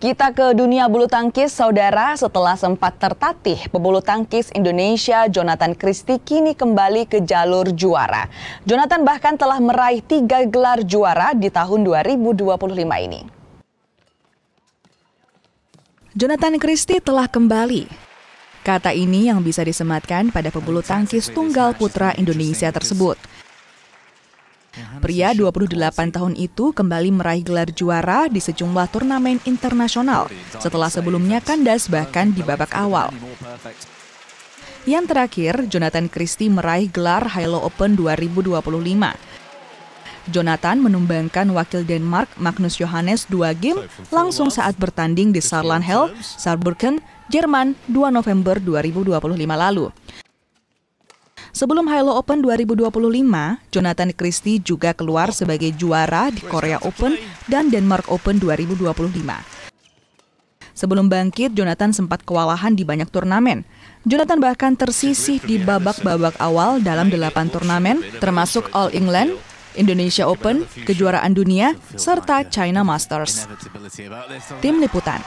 Kita ke dunia bulu tangkis, saudara. Setelah sempat tertatih, pebulu tangkis Indonesia Jonathan Christie kini kembali ke jalur juara. Jonathan bahkan telah meraih 3 gelar juara di tahun 2025 ini. Jonathan Christie telah kembali. Kata ini yang bisa disematkan pada pebulu tangkis tunggal putra Indonesia tersebut. Pria 28 tahun itu kembali meraih gelar juara di sejumlah turnamen internasional setelah sebelumnya kandas bahkan di babak awal. Yang terakhir, Jonathan Christie meraih gelar Halo Open 2025. Jonathan menumbangkan wakil Denmark Magnus Johannes 2 game langsung saat bertanding di Saarlandhell, Saarbrücken, Jerman 2 November 2025 lalu. Sebelum Halo Open 2025, Jonathan Christie juga keluar sebagai juara di Korea Open dan Denmark Open 2025. Sebelum bangkit, Jonathan sempat kewalahan di banyak turnamen. Jonathan bahkan tersisih di babak-babak awal dalam 8 turnamen, termasuk All England, Indonesia Open, Kejuaraan Dunia, serta China Masters. Tim Liputan.